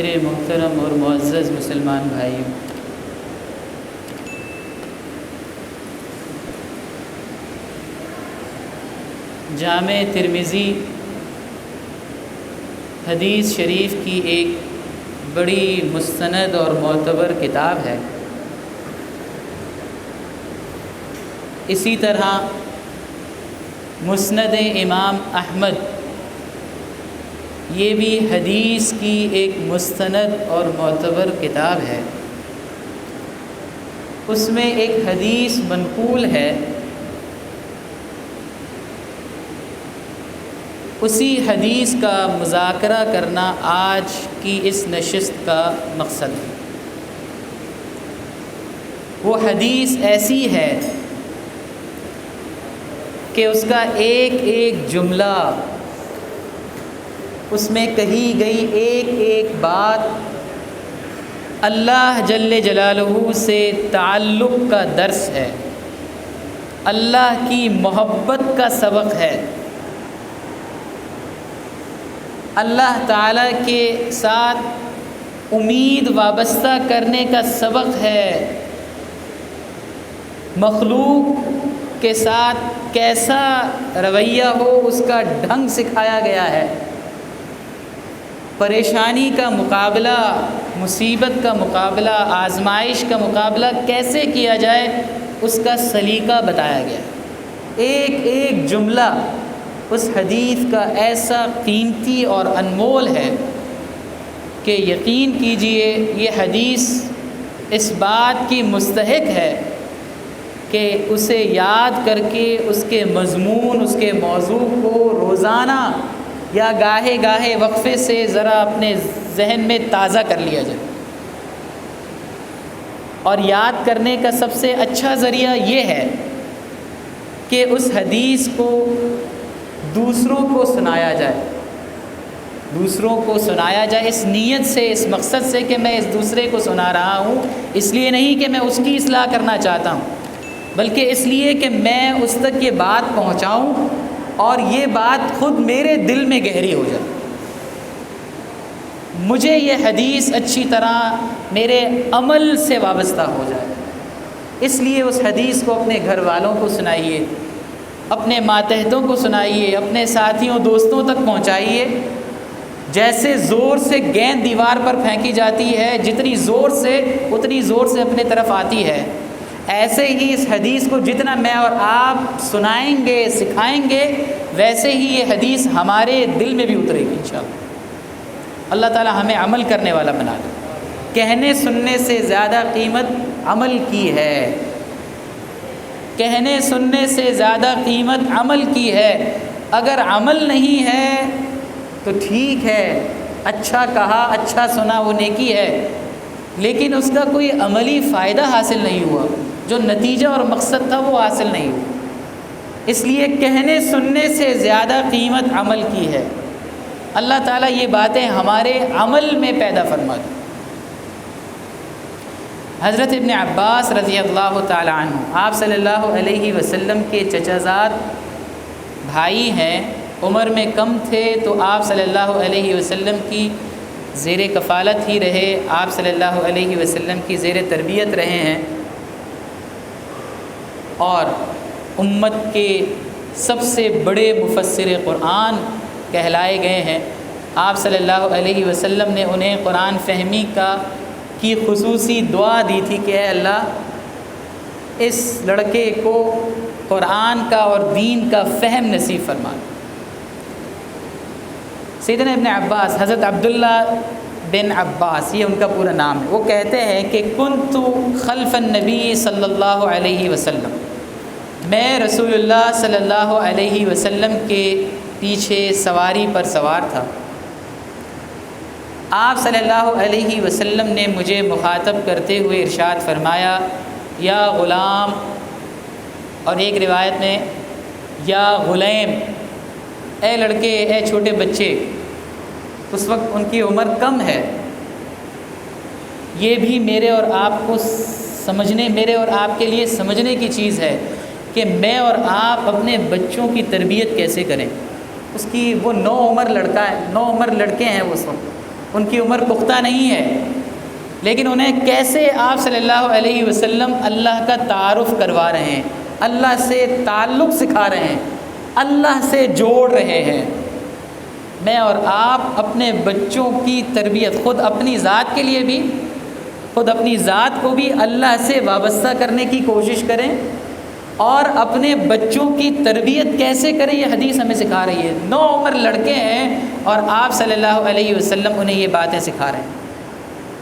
میرے محترم اور معزز مسلمان بھائیوں، جامع ترمذی حدیث شریف کی ایک بڑی مستند اور معتبر کتاب ہے۔ اسی طرح مسند امام احمد یہ بھی حدیث کی ایک مستند اور معتبر کتاب ہے۔ اس میں ایک حدیث منقول ہے، اسی حدیث کا مذاکرہ کرنا آج کی اس نشست کا مقصد ہے۔ وہ حدیث ایسی ہے کہ اس کا ایک ایک جملہ، اس میں کہی گئی ایک ایک بات اللہ جل جلالہ سے تعلق کا درس ہے، اللہ کی محبت کا سبق ہے، اللہ تعالیٰ کے ساتھ امید وابستہ کرنے کا سبق ہے، مخلوق کے ساتھ کیسا رویہ ہو اس کا ڈھنگ سکھایا گیا ہے، پریشانی کا مقابلہ، مصیبت کا مقابلہ، آزمائش کا مقابلہ کیسے کیا جائے اس کا سلیقہ بتایا گیا ہے۔ ایک ایک جملہ اس حدیث کا ایسا قیمتی اور انمول ہے کہ یقین کیجئے یہ حدیث اس بات کی مستحق ہے کہ اسے یاد کر کے اس کے مضمون، اس کے موضوع کو روزانہ یا گاہے گاہے وقفے سے ذرا اپنے ذہن میں تازہ کر لیا جائے۔ اور یاد کرنے کا سب سے اچھا ذریعہ یہ ہے کہ اس حدیث کو دوسروں کو سنایا جائے، دوسروں کو سنایا جائے اس نیت سے، اس مقصد سے کہ میں اس دوسرے کو سنا رہا ہوں، اس لیے نہیں کہ میں اس کی اصلاح کرنا چاہتا ہوں، بلکہ اس لیے کہ میں اس تک یہ بات پہنچاؤں اور یہ بات خود میرے دل میں گہری ہو جائے، مجھے یہ حدیث اچھی طرح میرے عمل سے وابستہ ہو جائے۔ اس لیے اس حدیث کو اپنے گھر والوں کو سنائیے، اپنے ماتحتوں کو سنائیے، اپنے ساتھیوں دوستوں تک پہنچائیے۔ جیسے زور سے گیند دیوار پر پھینکی جاتی ہے، جتنی زور سے اتنی زور سے اپنے طرف آتی ہے، ایسے ہی اس حدیث کو جتنا میں اور آپ سنائیں گے، سکھائیں گے، ویسے ہی یہ حدیث ہمارے دل میں بھی اترے گی انشاءاللہ۔ اللہ تعالی ہمیں عمل کرنے والا بنا دے۔ کہنے سننے سے زیادہ قیمت عمل کی ہے، کہنے سننے سے زیادہ قیمت عمل کی ہے۔ اگر عمل نہیں ہے تو ٹھیک ہے، اچھا کہا، اچھا سنا، وہ نیکی ہے، لیکن اس کا کوئی عملی فائدہ حاصل نہیں ہوا، جو نتیجہ اور مقصد تھا وہ حاصل نہیں ہوا۔ اس لیے کہنے سننے سے زیادہ قیمت عمل کی ہے۔ اللہ تعالیٰ یہ باتیں ہمارے عمل میں پیدا فرما دے۔ حضرت ابن عباس رضی اللہ تعالی عنہ آپ صلی اللہ علیہ وسلم کے چچا زاد بھائی ہیں، عمر میں کم تھے تو آپ صلی اللہ علیہ وسلم کی زیر کفالت ہی رہے، آپ صلی اللہ علیہ وسلم کی زیر تربیت رہے ہیں، اور امت کے سب سے بڑے مفسر قرآن کہلائے گئے ہیں۔ آپ صلی اللہ علیہ وسلم نے انہیں قرآن فہمی کی خصوصی دعا دی تھی کہ اے اللہ اس لڑکے کو قرآن کا اور دین کا فہم نصیب فرما۔ سیدنا ابن عباس، حضرت عبداللہ بن عباس، یہ ان کا پورا نام ہے، وہ کہتے ہیں کہ کنت خلف النبی صلی اللہ علیہ وسلم، میں رسول اللہ صلی اللہ علیہ وسلم کے پیچھے سواری پر سوار تھا۔ آپ صلی اللہ علیہ وسلم نے مجھے مخاطب کرتے ہوئے ارشاد فرمایا، یا غلام، اور ایک روایت میں یا غلیم، اے لڑکے، اے چھوٹے بچے۔ اس وقت ان کی عمر کم ہے۔ یہ بھی میرے اور آپ کو سمجھنے، میرے اور آپ کے لیے سمجھنے کی چیز ہے کہ میں اور آپ اپنے بچوں کی تربیت کیسے کریں۔ اس کی وہ نو عمر لڑکا ہے، نو عمر لڑکے ہیں وہ اس وقت، ان کی عمر پختہ نہیں ہے، لیکن انہیں کیسے آپ صلی اللہ علیہ وسلم اللہ کا تعارف کروا رہے ہیں، اللہ سے تعلق سکھا رہے ہیں، اللہ سے جوڑ رہے ہیں۔ میں اور آپ اپنے بچوں کی تربیت خود اپنی ذات کے لیے بھی، خود اپنی ذات کو بھی اللہ سے وابستہ کرنے کی کوشش کریں، اور اپنے بچوں کی تربیت کیسے کریں یہ حدیث ہمیں سکھا رہی ہے۔ 9 عمر لڑکے ہیں اور آپ صلی اللہ علیہ وسلم انہیں یہ باتیں سکھا رہے ہیں،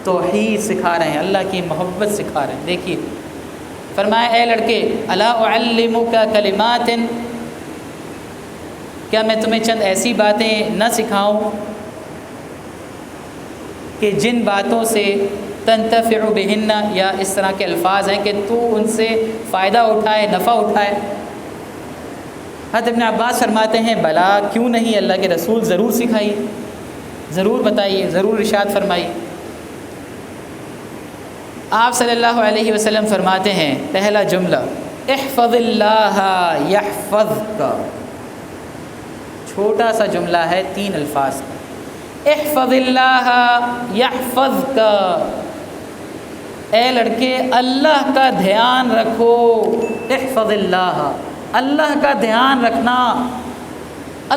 توحید سکھا رہے ہیں، اللہ کی محبت سکھا رہے ہیں۔ دیکھیے فرمایا اے لڑکے الا اعلمک کلمات، کیا میں تمہیں چند ایسی باتیں نہ سکھاؤں کہ جن باتوں سے تنتفع بہن، یا اس طرح کے الفاظ ہیں کہ تو ان سے فائدہ اٹھائے، نفع اٹھائے۔ حضرت ابن عباس فرماتے ہیں بلا، کیوں نہیں، اللہ کے رسول ضرور سکھائیے، ضرور بتائیے، ضرور ارشاد فرمائیے۔ آپ صلی اللہ علیہ وسلم فرماتے ہیں پہلا جملہ احفظ اللہ یحفظک، چھوٹا سا جملہ ہے 3 الفاظ کا، احفظ اللہ یحفظک، اے لڑکے اللہ کا دھیان رکھو، احفظ اللہ، اللہ کا دھیان رکھنا،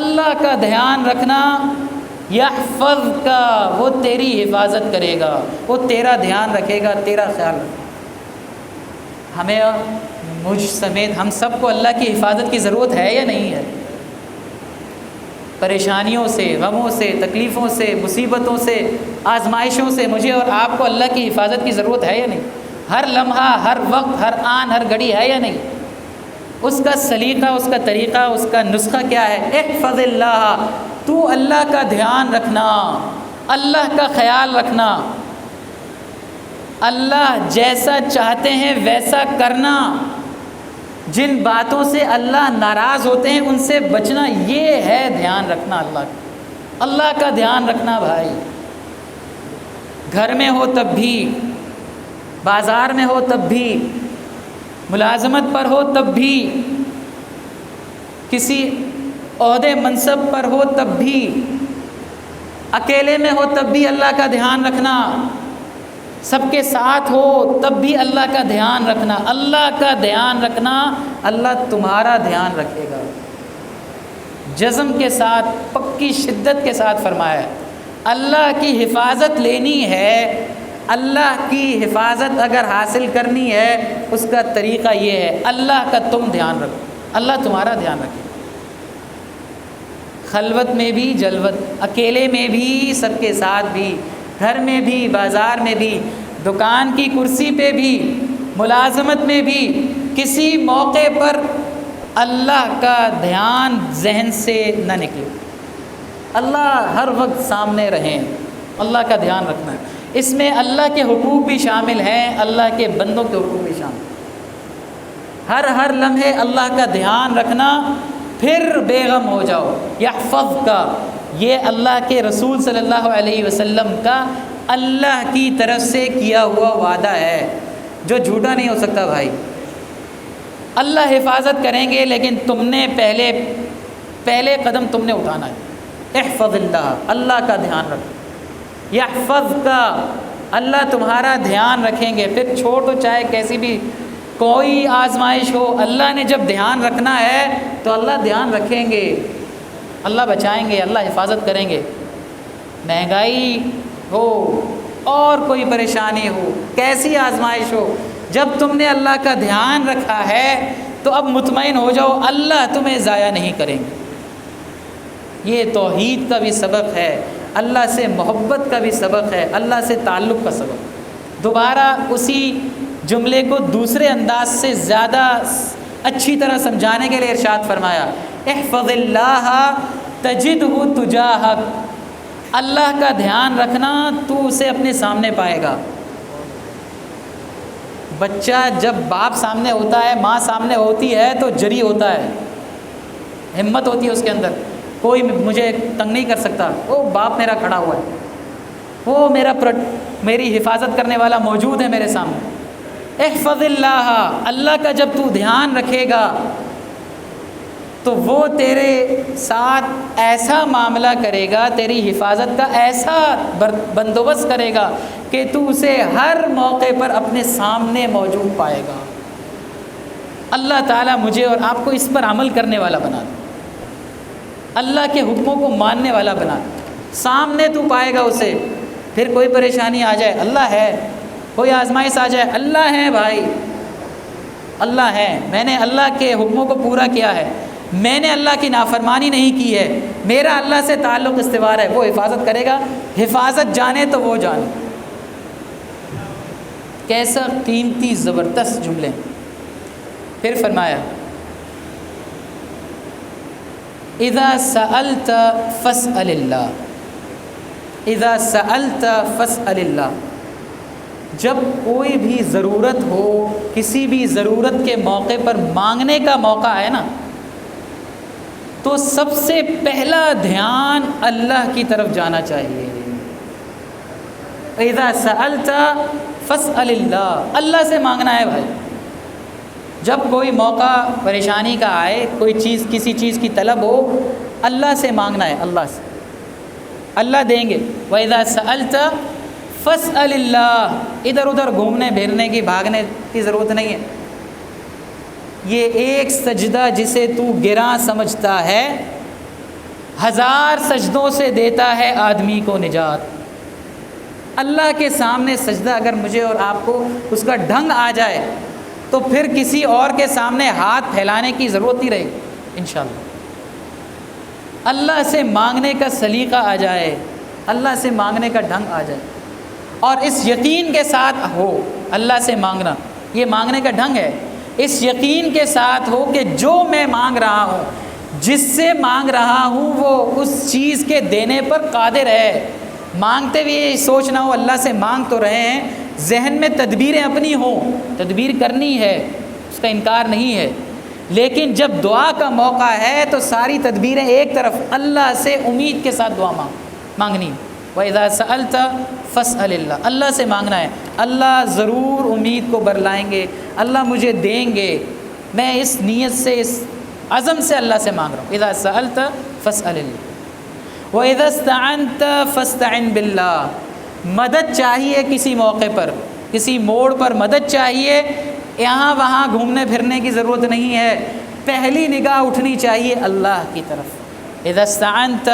اللہ کا دھیان رکھنا، یحفظک، وہ تیری حفاظت کرے گا، وہ تیرا دھیان رکھے گا، تیرا خیال رکھے گا۔ ہمیں، مجھ سمیت ہم سب کو اللہ کی حفاظت کی ضرورت ہے یا نہیں ہے؟ پریشانیوں سے، غموں سے، تکلیفوں سے، مصیبتوں سے، آزمائشوں سے مجھے اور آپ کو اللہ کی حفاظت کی ضرورت ہے یا نہیں؟ ہر لمحہ، ہر وقت، ہر آن، ہر گھڑی ہے یا نہیں؟ اس کا سلیقہ، اس کا طریقہ، اس کا نسخہ کیا ہے؟ احفظ اللہ، تو اللہ کا دھیان رکھنا، اللہ کا خیال رکھنا، اللہ جیسا چاہتے ہیں ویسا کرنا، جن باتوں سے اللہ ناراض ہوتے ہیں ان سے بچنا، یہ ہے دھیان رکھنا اللہ کا۔ اللہ کا دھیان رکھنا بھائی، گھر میں ہو تب بھی، بازار میں ہو تب بھی، ملازمت پر ہو تب بھی، کسی عہدے منصب پر ہو تب بھی، اکیلے میں ہو تب بھی اللہ کا دھیان رکھنا، سب کے ساتھ ہو تب بھی اللہ کا دھیان رکھنا، اللہ کا دھیان رکھنا، اللہ تمہارا دھیان رکھے گا۔ جزم کے ساتھ، پکی شدت کے ساتھ فرمایا ہے، اللہ کی حفاظت لینی ہے، اللہ کی حفاظت اگر حاصل کرنی ہے اس کا طریقہ یہ ہے، اللہ کا تم دھیان رکھو، اللہ تمہارا دھیان رکھے، خلوت میں بھی، جلوت، اکیلے میں بھی، سب کے ساتھ بھی، گھر میں بھی، بازار میں بھی، دکان کی کرسی پہ بھی، ملازمت میں بھی، کسی موقع پر اللہ کا دھیان ذہن سے نہ نکلے، اللہ ہر وقت سامنے رہیں، اللہ کا دھیان رکھنا ہے۔ اس میں اللہ کے حقوق بھی شامل ہیں، اللہ کے بندوں کے حقوق بھی شامل ہیں، ہر لمحے اللہ کا دھیان رکھنا، پھر بے غم ہو جاؤ۔ یحفظک، یہ اللہ کے رسول صلی اللہ علیہ وسلم کا اللہ کی طرف سے کیا ہوا وعدہ ہے جو جھوٹا نہیں ہو سکتا بھائی۔ اللہ حفاظت کریں گے، لیکن تم نے پہلے قدم تم نے اٹھانا ہے۔ احفظ اللہ، اللہ کا دھیان رکھو، یحفظک، اللہ تمہارا دھیان رکھیں گے، پھر چھوٹو چاہے کیسی بھی کوئی آزمائش ہو، اللہ نے جب دھیان رکھنا ہے تو اللہ دھیان رکھیں گے، اللہ بچائیں گے، اللہ حفاظت کریں گے۔ مہنگائی ہو اور کوئی پریشانی ہو، کیسی آزمائش ہو، جب تم نے اللہ کا دھیان رکھا ہے تو اب مطمئن ہو جاؤ، اللہ تمہیں ضائع نہیں کریں گے۔ یہ توحید کا بھی سبق ہے، اللہ سے محبت کا بھی سبق ہے، اللہ سے تعلق کا سبق۔ دوبارہ اسی جملے کو دوسرے انداز سے زیادہ اچھی طرح سمجھانے کے لیے ارشاد فرمایا، احفظ اللہ تجدہ تجاہک، اللہ کا دھیان رکھنا تو اسے اپنے سامنے پائے گا۔ بچہ جب باپ سامنے ہوتا ہے، ماں سامنے ہوتی ہے تو جری ہوتا ہے، ہمت ہوتی ہے اس کے اندر، کوئی مجھے تنگ نہیں کر سکتا، وہ باپ میرا کھڑا ہوا ہے، وہ میری حفاظت کرنے والا موجود ہے میرے سامنے۔ احفظ اللہ، اللہ کا جب تو دھیان رکھے گا تو وہ تیرے ساتھ ایسا معاملہ کرے گا، تیری حفاظت کا ایسا بندوبست کرے گا کہ تو اسے ہر موقع پر اپنے سامنے موجود پائے گا۔ اللہ تعالیٰ مجھے اور آپ کو اس پر عمل کرنے والا بنا دے، اللہ کے حکموں کو ماننے والا بنا دے۔ سامنے تو پائے گا اسے، پھر کوئی پریشانی آ جائے اللہ ہے، کوئی آزمائش آ جائے اللہ ہے، بھائی اللہ ہے، میں نے اللہ کے حکموں کو پورا کیا ہے، میں نے اللہ کی نافرمانی نہیں کی ہے، میرا اللہ سے تعلق استوار ہے، وہ حفاظت کرے گا۔ حفاظت جانے تو وہ جانے۔ کیسا قیمتی زبردست جملے۔ پھر فرمایا اذا سألت فاسأل اللہ، اذا سألت فاسأل اللہ، جب کوئی بھی ضرورت ہو، کسی بھی ضرورت کے موقع پر مانگنے کا موقع ہے نا، تو سب سے پہلا دھیان اللہ کی طرف جانا چاہیے۔ اذا سألت فاسأل اللہ، اللہ سے مانگنا ہے بھائی۔ جب کوئی موقع پریشانی کا آئے، کوئی چیز کسی چیز کی طلب ہو، اللہ سے مانگنا ہے، اللہ سے، اللہ دیں گے۔ وَإِذَا سَأَلْتَ فَاسْأَلِ اللَّهِ، ادھر ادھر گھومنے پھرنے کی بھاگنے کی ضرورت نہیں ہے۔ یہ ایک سجدہ جسے تو گراں سمجھتا ہے، 1000 سجدوں سے دیتا ہے آدمی کو نجات۔ اللہ کے سامنے سجدہ اگر مجھے اور آپ کو اس کا ڈھنگ آ جائے تو پھر کسی اور کے سامنے ہاتھ پھیلانے کی ضرورت نہیں رہے گی انشاءاللہ۔ اللہ سے مانگنے کا سلیقہ آ جائے، اللہ سے مانگنے کا ڈھنگ آ جائے، اور اس یقین کے ساتھ ہو اللہ سے مانگنا، یہ مانگنے کا ڈھنگ ہے، اس یقین کے ساتھ ہو کہ جو میں مانگ رہا ہوں، جس سے مانگ رہا ہوں، وہ اس چیز کے دینے پر قادر ہے۔ مانگتے ہوئے یہ سوچ نہ ہو اللہ سے مانگ تو رہے ہیں، ذہن میں تدبیریں اپنی ہوں، تدبیر کرنی ہے، اس کا انکار نہیں ہے، لیکن جب دعا کا موقع ہے تو ساری تدبیریں ایک طرف، اللہ سے امید کے ساتھ دعا مانگنی۔ وَإِذَا سَأَلْتَ فَاسْأَلِ اللَّهِ، اللہ سے مانگنا ہے، اللہ ضرور امید کو برلائیں گے، اللہ مجھے دیں گے، میں اس نیت سے، اس عزم سے اللہ سے مانگ رہا ہوں۔ اِذَا سَأَلْتَ فَاسْأَلِ اللَّهِ وَإِذَا اسْتَعَنْتَ فَاسْتَعِنْ بِاللَّهِ، مدد چاہیے کسی موقع پر، کسی موڑ پر مدد چاہیے، یہاں وہاں گھومنے پھرنے کی ضرورت نہیں ہے، پہلی نگاہ اٹھنی چاہیے اللہ کی طرف۔ اذا استعنت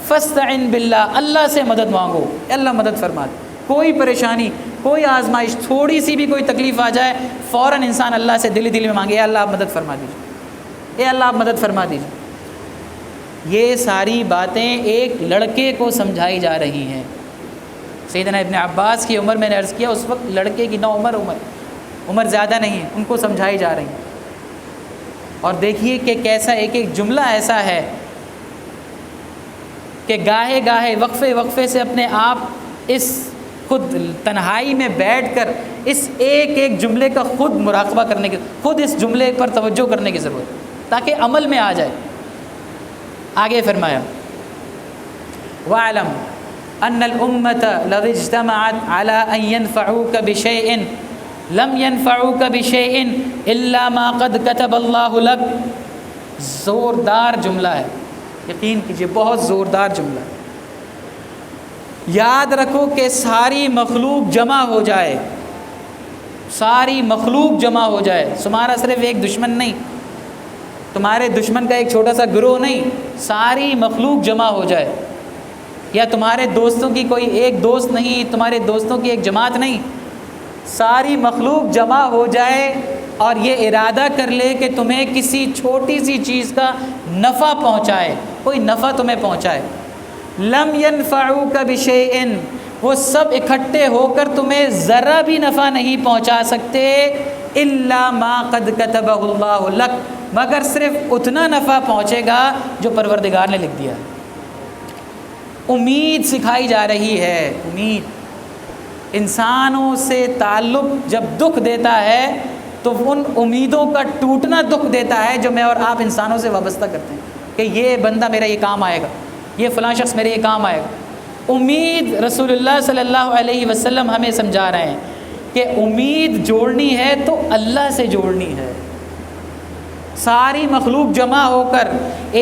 فاستعن باللہ، اللہ سے مدد مانگو، اللہ مدد فرما دے۔ کوئی پریشانی، کوئی آزمائش، تھوڑی سی بھی کوئی تکلیف آ جائے، فوراً انسان اللہ سے دل میں مانگے، اے اللہ آپ مدد فرما دیجیے، اے اللہ آپ مدد فرما دیجیے۔ یہ ساری باتیں ایک لڑکے کو سمجھائی جا رہی ہیں۔ سیدنا ابن عباس کی عمر میں نے عرض کیا، اس وقت لڑکے کی 9 عمر زیادہ نہیں ہے، ان کو سمجھائی جا رہی ہیں۔ اور دیکھیے کہ کیسا ایک ایک جملہ ایسا ہے کہ گاہے گاہے وقفے وقفے سے اپنے آپ اس خود تنہائی میں بیٹھ کر اس ایک ایک جملے کا خود مراقبہ کرنے کی، خود اس جملے پر توجہ کرنے کی ضرورت ہے تاکہ عمل میں آ جائے۔ آگے فرمایا وَاعْلَمْ أَنَّ الْأُمَّةَ لَوِ اجْتَمَعَتْ عَلَىٰ أَن يَنْفَعُوكَ بِشَيْءٍ لَمْ يَنْفَعُوكَ بِشَيْءٍ إِلَّا مَا قَدْ كَتَبَ اللَّهُ لَكَ۔ زوردار جملہ ہے، یقین کیجئے بہت زوردار جملہ ہے۔ یاد رکھو کہ ساری مخلوق جمع ہو جائے، ساری مخلوق جمع ہو جائے، تمہارا صرف ایک دشمن نہیں، تمہارے دشمن کا ایک چھوٹا سا گروہ نہیں، ساری مخلوق جمع ہو جائے، یا تمہارے دوستوں کی کوئی ایک دوست نہیں، تمہارے دوستوں کی ایک جماعت نہیں، ساری مخلوق جمع ہو جائے اور یہ ارادہ کر لے کہ تمہیں کسی چھوٹی سی چیز کا نفع پہنچائے، کوئی نفع تمہیں پہنچائے، لم ينفعوک بشیء، وہ سب اکٹھے ہو کر تمہیں ذرا بھی نفع نہیں پہنچا سکتے، الا ما قد کتبہ اللہ لک، مگر صرف اتنا نفع پہنچے گا جو پروردگار نے لکھ دیا۔ امید سکھائی جا رہی ہے، امید۔ انسانوں سے تعلق جب دکھ دیتا ہے تو ان امیدوں کا ٹوٹنا دکھ دیتا ہے جو میں اور آپ انسانوں سے وابستہ کرتے ہیں کہ یہ بندہ میرا یہ کام آئے گا، یہ فلاں شخص میرے یہ کام آئے گا۔ امید رسول اللہ صلی اللہ علیہ وسلم ہمیں سمجھا رہے ہیں کہ امید جوڑنی ہے تو اللہ سے جوڑنی ہے، ساری مخلوق جمع ہو کر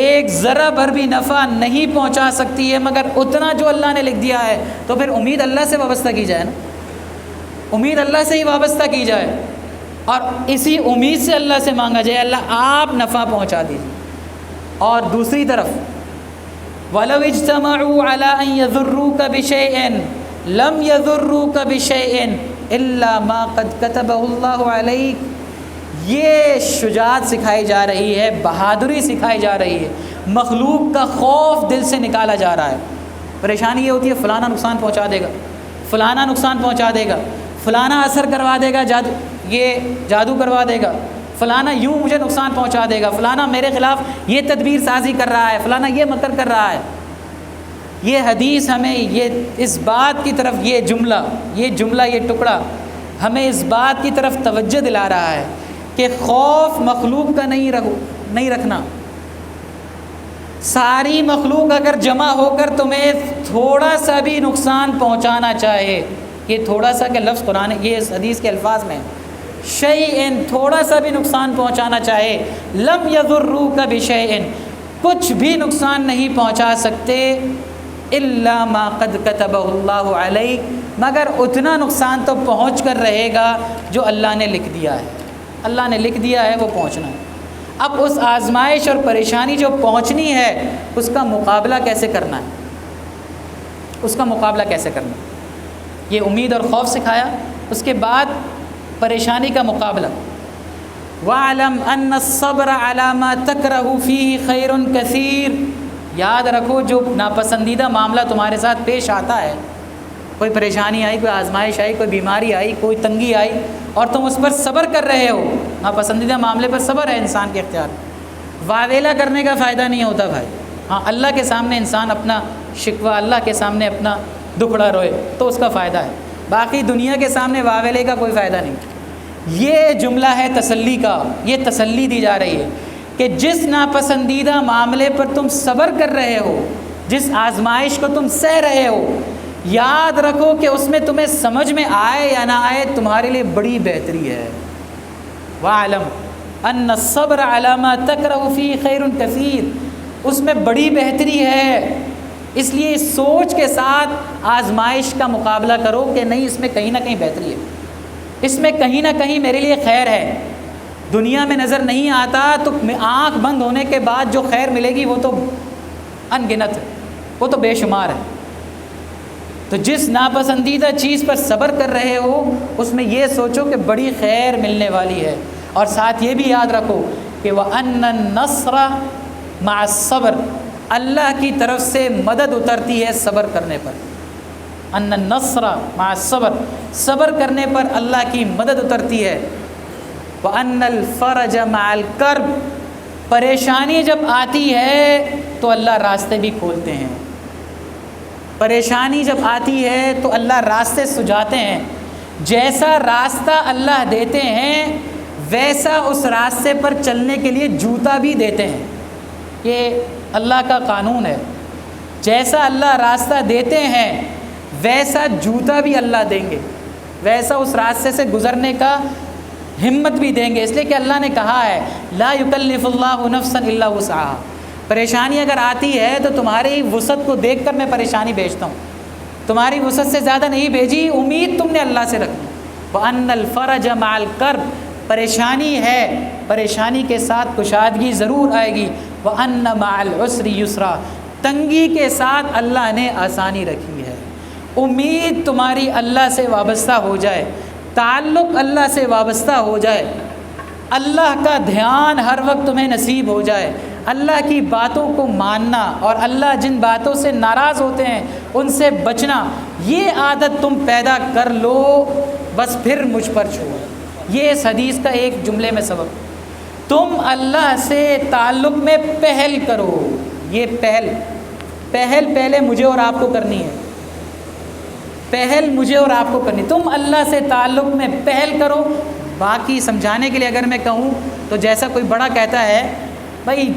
ایک ذرہ بھر بھی نفع نہیں پہنچا سکتی ہے مگر اتنا جو اللہ نے لکھ دیا ہے، تو پھر امید اللہ سے وابستہ کی جائے نا، امید اللہ سے ہی وابستہ کی جائے، اور اسی امید سے اللہ سے مانگا جائے اللہ آپ نفع پہنچا دیجیے۔ اور دوسری طرف وَلَوْ اجْتَمَعُوا عَلَىٰ أَن يَضُرُّوكَ بِشَيْءٍ لَمْ يَضُرُّوكَ بِشَيْءٍ إِلَّا مَا قَدْ كَتَبَهُ اللَّهُ عَلَيْكَ۔ یہ شجاعت سکھائی جا رہی ہے، بہادری سکھائی جا رہی ہے، مخلوق کا خوف دل سے نکالا جا رہا ہے۔ پریشانی یہ ہوتی ہے فلانا نقصان پہنچا دے گا، فلانا نقصان پہنچا دے گا، فلانا اثر کروا دے گا، جادو کروا دے گا، فلانا یوں مجھے نقصان پہنچا دے گا، فلانا میرے خلاف یہ تدبیر سازی کر رہا ہے، فلانا یہ مکر کر رہا ہے۔ یہ حدیث ہمیں اس بات کی طرف یہ جملہ یہ ٹکڑا ہمیں اس بات کی طرف توجہ دلا رہا ہے کہ خوف مخلوق کا نہیں رکھنا۔ ساری مخلوق اگر جمع ہو کر تمہیں تھوڑا سا بھی نقصان پہنچانا چاہے، یہ تھوڑا سا کے لفظ قرآن یہ اس حدیث کے الفاظ میں شیئن، تھوڑا سا بھی نقصان پہنچانا چاہے، لم یضروک بشیئن، کچھ بھی نقصان نہیں پہنچا سکتے، الا ما قد کتبہ اللہ علیک، مگر اتنا نقصان تو پہنچ کر رہے گا جو اللہ نے لکھ دیا ہے، اللہ نے لکھ دیا ہے وہ پہنچنا ہے۔ اب اس آزمائش اور پریشانی جو پہنچنی ہے اس کا مقابلہ کیسے کرنا ہے، اس کا مقابلہ کیسے کرنا ہے، یہ امید اور خوف سکھایا۔ اس کے بعد پریشانی کا مقابلہ، وَاعْلَمْ أَنَّ الصَّبْرَ عَلَىٰ مَا تَكْرَهُ فِيهِ خَيْرٌ كَثِيرٌ، یاد رکھو جو ناپسندیدہ معاملہ تمہارے ساتھ پیش آتا ہے، کوئی پریشانی آئی، کوئی آزمائش آئی، کوئی بیماری آئی، کوئی تنگی آئی اور تم اس پر صبر کر رہے ہو، ناپسندیدہ معاملے پر صبر ہے انسان کے اختیار، واویلا کرنے کا فائدہ نہیں ہوتا بھائی۔ ہاں اللہ کے سامنے انسان اپنا شکوہ، اللہ کے سامنے اپنا دکھڑا روئے تو اس کا فائدہ ہے، باقی دنیا کے سامنے واویلے کا کوئی فائدہ نہیں۔ یہ جملہ ہے تسلی کا، یہ تسلی دی جا رہی ہے کہ جس ناپسندیدہ معاملے پر تم صبر کر رہے ہو، جس آزمائش کو تم سہ رہے ہو، یاد رکھو کہ اس میں تمہیں سمجھ میں آئے یا نہ آئے تمہارے لیے بڑی بہتری ہے۔ وَاعْلَمْ أَنَّ الصَّبْرَ عَلَىٰ مَا تَكْرَهُ فِيهِ خَيْرٌ كَثِيرٌ، اس میں بڑی بہتری ہے، اس لیے اس سوچ کے ساتھ آزمائش کا مقابلہ کرو کہ نہیں اس میں کہیں نہ کہیں بہتری ہے، اس میں کہیں نہ کہیں میرے لیے خیر ہے، دنیا میں نظر نہیں آتا تو آنکھ بند ہونے کے بعد جو خیر ملے گی وہ تو ان گنت ہے، وہ تو بے شمار ہے۔ تو جس ناپسندیدہ چیز پر صبر کر رہے ہو اس میں یہ سوچو کہ بڑی خیر ملنے والی ہے، اور ساتھ یہ بھی یاد رکھو کہ وَأَنَّ النَّصْرَ مَعَ الصَّبْرِ، اللہ کی طرف سے مدد اترتی ہے صبر کرنے پر، ان النصر مع الصبر، صبر کرنے پر اللہ کی مدد اترتی ہے۔ وان الفرج مع الکرب، پریشانی جب آتی ہے تو اللہ راستے بھی کھولتے ہیں، پریشانی جب آتی ہے تو اللہ راستے سجاتے ہیں، جیسا راستہ اللہ دیتے ہیں ویسا اس راستے پر چلنے کے لیے جوتا بھی دیتے ہیں، یہ اللہ کا قانون ہے، جیسا اللہ راستہ دیتے ہیں ویسا جوتا بھی اللہ دیں گے، ویسا اس راستے سے گزرنے کا ہمت بھی دیں گے، اس لیے کہ اللہ نے کہا ہے لا یکلف اللہ نفسا الا وسعها، پریشانی اگر آتی ہے تو تمہاری وسعت کو دیکھ کر میں پریشانی بھیجتا ہوں، تمہاری وسعت سے زیادہ نہیں بھیجی، امید تم نے اللہ سے رکھی۔ وان الفرج مع الکرب، پریشانی ہے، پریشانی کے ساتھ کشادگی ضرور آئے گی۔ وان مع العسر یسرا، تنگی کے ساتھ اللہ نے آسانی رکھی ہے۔ امید تمہاری اللہ سے وابستہ ہو جائے، تعلق اللہ سے وابستہ ہو جائے، اللہ کا دھیان ہر وقت تمہیں نصیب ہو جائے، اللہ کی باتوں کو ماننا اور اللہ جن باتوں سے ناراض ہوتے ہیں ان سے بچنا، یہ عادت تم پیدا کر لو، بس پھر مجھ پر چھوڑو۔ یہ اس حدیث کا ایک جملے میں سبب، تم اللہ سے تعلق میں پہل کرو، یہ پہل پہلے مجھے اور آپ کو کرنی ہے، پہل مجھے اور آپ کو کرنی، تم اللہ سے تعلق میں پہل کرو۔ باقی سمجھانے کے لیے اگر میں کہوں تو جیسا کوئی بڑا کہتا ہے بھائی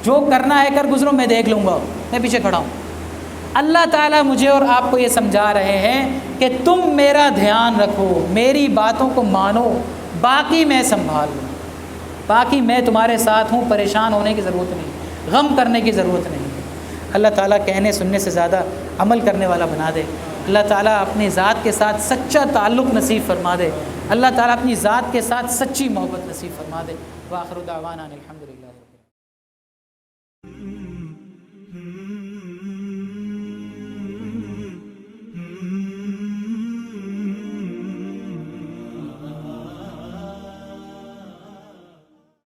جو کرنا ہے کر گزرو، میں دیکھ لوں گا، میں پیچھے کھڑا ہوں، اللہ تعالیٰ مجھے اور آپ کو یہ سمجھا رہے ہیں کہ تم میرا دھیان رکھو، میری باتوں کو مانو، باقی میں سنبھال لوں۔ باقی میں تمہارے ساتھ ہوں، پریشان ہونے کی ضرورت نہیں، غم کرنے کی ضرورت نہیں۔ اللہ تعالیٰ کہنے سننے سے زیادہ عمل کرنے والا بنا دے۔ اللہ تعالیٰ اپنی ذات کے ساتھ سچا تعلق نصیب فرما دے۔ اللہ تعالیٰ اپنی ذات کے ساتھ سچی محبت نصیب فرما دے۔ وآخر دعوانا الحمد للہ۔